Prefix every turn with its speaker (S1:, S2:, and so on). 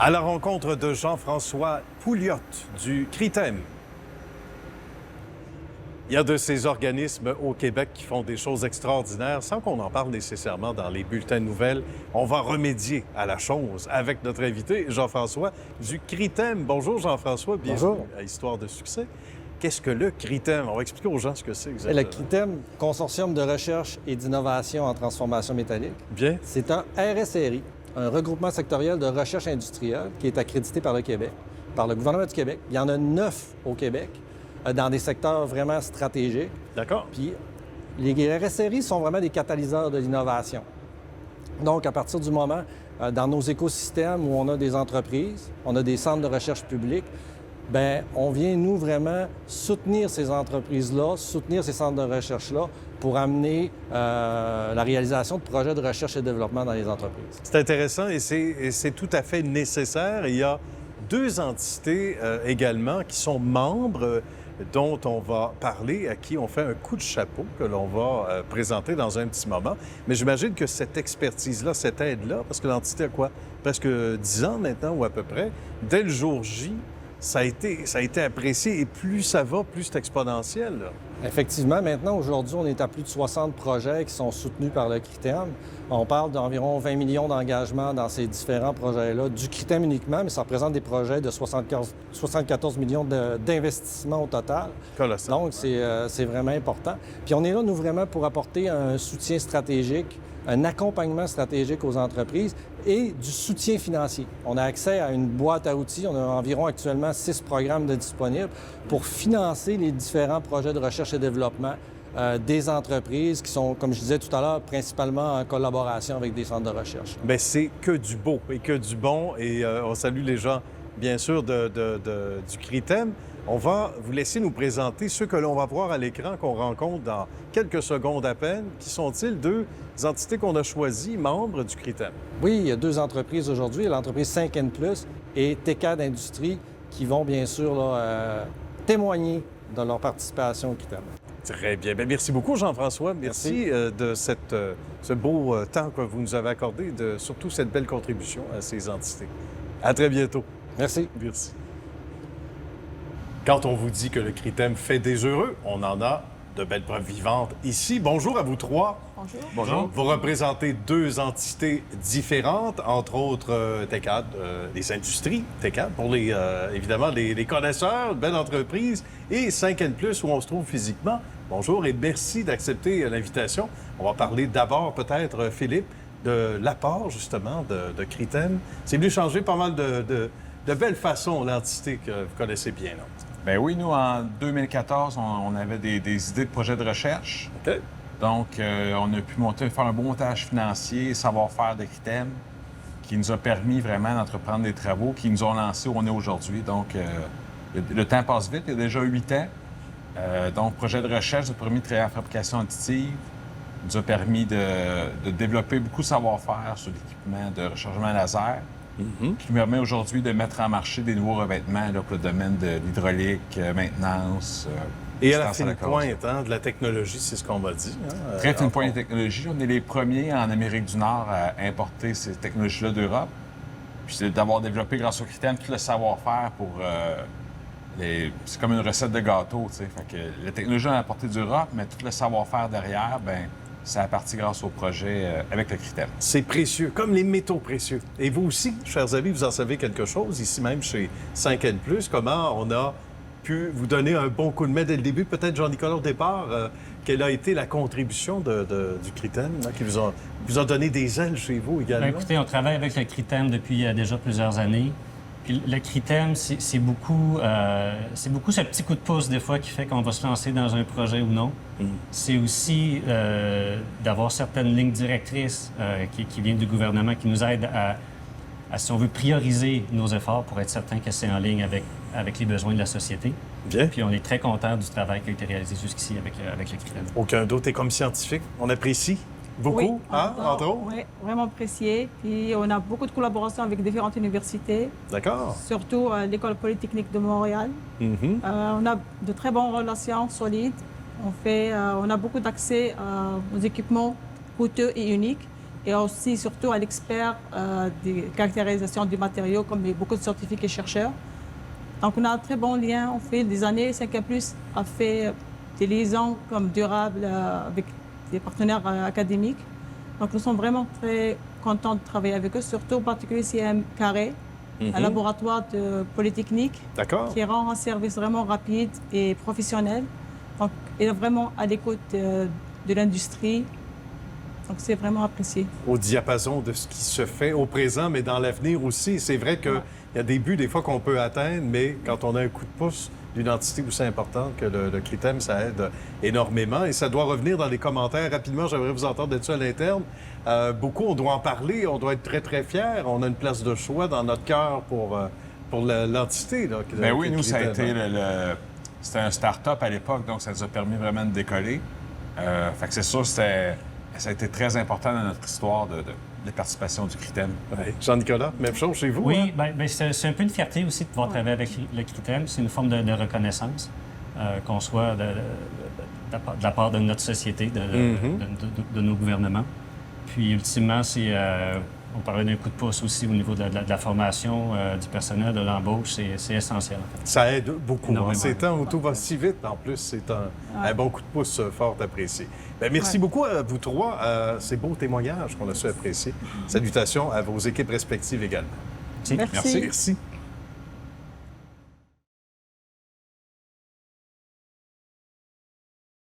S1: À la rencontre de Jean-François Pouliot du CRITEM. Il y a de ces organismes au Québec qui font des choses extraordinaires sans qu'on en parle nécessairement dans les bulletins de nouvelles. On va remédier à la chose avec notre invité, Jean-François du CRITEM. Bonjour Jean-François, bienvenue à Histoire de succès. Qu'est-ce que le CRITEM? On va expliquer aux gens ce que c'est exactement.
S2: Le CRITEM, Consortium de recherche et d'innovation en transformation métallique.
S1: Bien. C'est
S2: un RSRI, un regroupement sectoriel de recherche industrielle qui est accrédité par le Québec, par le gouvernement du Québec. Il y en a 9 au Québec, dans des secteurs vraiment stratégiques.
S1: D'accord.
S2: Puis les RSRI sont vraiment des catalyseurs de l'innovation. Donc, à partir du moment, dans nos écosystèmes où on a des entreprises, on a des centres de recherche publics, bien, on vient, nous, vraiment soutenir ces entreprises-là, soutenir ces centres de recherche-là pour amener la réalisation de projets de recherche et développement dans les entreprises.
S1: C'est intéressant et c'est tout à fait nécessaire. Il y a deux entités également qui sont membres dont on va parler, à qui on fait un coup de chapeau que l'on va présenter dans un petit moment. Mais j'imagine que cette expertise-là, cette aide-là, parce que l'entité a quoi? Presque 10 ans maintenant ou à peu près, dès le jour J, ça a été apprécié et plus ça va, plus c'est exponentiel. Là.
S2: Effectivement, maintenant, aujourd'hui, on est à plus de 60 projets qui sont soutenus par le CRITEM. On parle d'environ 20 millions d'engagements dans ces différents projets-là, du CRITEM uniquement, mais ça représente des projets de 74 millions d'investissements au total.
S1: Colossal.
S2: Donc, c'est vraiment important. Puis on est là, nous, vraiment pour apporter un soutien stratégique, un accompagnement stratégique aux entreprises et du soutien financier. On a accès à une boîte à outils. On a environ actuellement 6 programmes de disponibles pour financer les différents projets de recherche et développement des entreprises qui sont, comme je disais tout à l'heure, principalement en collaboration avec des centres de recherche.
S1: Bien, c'est que du beau et que du bon. Et on salue les gens, bien sûr, du CRITEM. On va vous laisser nous présenter ceux que l'on va voir à l'écran, qu'on rencontre dans quelques secondes à peine. Qui sont-ils? Deux entités qu'on a choisies, membres du CRITEM.
S2: Oui, il y a 2 entreprises aujourd'hui. L'entreprise 5N+, et TCAD Industrie, qui vont bien sûr là, témoigner de leur participation au CRITEM.
S1: Très bien. Bien, merci beaucoup, Jean-François. Merci de ce beau temps que vous nous avez accordé, de surtout cette belle contribution à ces entités. À très bientôt.
S2: Merci.
S1: Merci. Quand on vous dit que le CRITEM fait des heureux, on en a de belles preuves vivantes ici. Bonjour à vous trois.
S3: Bonjour.
S1: Bonjour. Vous représentez 2 entités différentes, entre autres TCAD, les industries TCAD, pour évidemment les connaisseurs, une belle entreprise, et 5N+, où on se trouve physiquement. Bonjour et merci d'accepter l'invitation. On va parler d'abord, peut-être, Philippe, de l'apport, justement, de CRITEM. C'est venu changer pas mal de belle façon l'entité que vous connaissez bien, là.
S4: Bien oui, nous, en 2014, on avait des idées de projets de recherche.
S1: OK.
S4: Donc, on a pu faire un bon montage financier, savoir-faire de CRITEM, qui nous a permis vraiment d'entreprendre des travaux qui nous ont lancés où on est aujourd'hui. Donc, le temps passe vite, il y a déjà 8 ans. Donc, projet de recherche nous a permis de créer la fabrication additive, nous a permis de développer beaucoup de savoir-faire sur l'équipement de rechargement laser, qui nous permet aujourd'hui de mettre en marché des nouveaux revêtements là, pour le domaine de l'hydraulique, maintenance.
S1: Et à la fine pointe de la technologie, c'est ce qu'on m'a dit. Hein,
S4: très fine pointe de technologie. On est les premiers en Amérique du Nord à importer ces technologies-là d'Europe. Puis c'est d'avoir développé grâce au CRITEM tout le savoir-faire pour... C'est comme une recette de gâteau, tu sais. Fait que la technologie, on a apporté d'Europe, mais tout le savoir-faire derrière, bien, ça a parti grâce au projet avec le CRITEM.
S1: C'est précieux, comme les métaux précieux. Et vous aussi, chers amis, vous en savez quelque chose, ici même chez 5N+, comment on a pu vous donner un bon coup de main dès le début. Peut-être, Jean-Nicolas, au départ, quelle a été la contribution du CRITEM, là, qui vous a donné des ailes chez vous également?
S5: Bien, écoutez, on travaille avec le CRITEM depuis déjà plusieurs années. Puis le CRITEM, c'est beaucoup ce petit coup de pouce, des fois, qui fait qu'on va se lancer dans un projet ou non. C'est aussi d'avoir certaines lignes directrices qui viennent du gouvernement, qui nous aident à, si on veut, prioriser nos efforts pour être certain que c'est en ligne avec les besoins de la société.
S1: Bien.
S5: Puis on est très content du travail qui a été réalisé jusqu'ici avec le CRITEM.
S1: Aucun doute. Et comme scientifique, on apprécie beaucoup,
S3: oui,
S1: entre autres?
S3: Oui, vraiment apprécié. Puis on a beaucoup de collaborations avec différentes universités.
S1: D'accord.
S3: Surtout l'École polytechnique de Montréal. On a de très bonnes relations solides. On a beaucoup d'accès aux équipements coûteux et uniques. et aussi surtout à l'expert des caractérisations du matériau, comme beaucoup de scientifiques et chercheurs. Donc, on a un très bon lien. On fait des années. 5A+, a fait des liaisons comme durables avec des partenaires académiques. Donc, nous sommes vraiment très contents de travailler avec eux, surtout en particulier CM Carré, un laboratoire de polytechnique qui rend un service vraiment rapide et professionnel. Donc, il est vraiment à l'écoute de l'industrie. Donc, c'est vraiment apprécié.
S1: Au diapason de ce qui se fait au présent, mais dans l'avenir aussi. C'est vrai qu'il y a des buts, des fois, qu'on peut atteindre, mais quand on a un coup de pouce d'une entité aussi importante que le CRITEM, ça aide énormément. Et ça doit revenir dans les commentaires. Rapidement, j'aimerais vous entendre là-dessus à l'interne. Beaucoup, on doit en parler, on doit être très, très fiers. On a une place de choix dans notre cœur pour l'entité.
S4: Bien oui, nous, ça a été c'était un start-up à l'époque, donc ça nous a permis vraiment de décoller. Fait que c'est sûr, ça a été très important dans notre histoire de participation du CRITEM.
S1: Ouais. Jean-Nicolas, même chose chez vous?
S5: Oui,
S1: hein?
S5: bien, c'est un peu une fierté aussi de pouvoir travailler avec le CRITEM. C'est une forme de reconnaissance qu'on soit de la part de notre société, de nos gouvernements. Puis, ultimement, on parlait d'un coup de pouce aussi au niveau de la formation du personnel, de l'embauche. C'est essentiel, en fait.
S1: Ça aide beaucoup. En
S5: Énormément.
S1: ces temps où tout va si vite, en plus, c'est un bon coup de pouce fort apprécié. Bien, merci beaucoup à vous trois. Ces beaux témoignages qu'on a su apprécier. Salutations à vos équipes respectives également.
S3: Merci.
S1: Merci.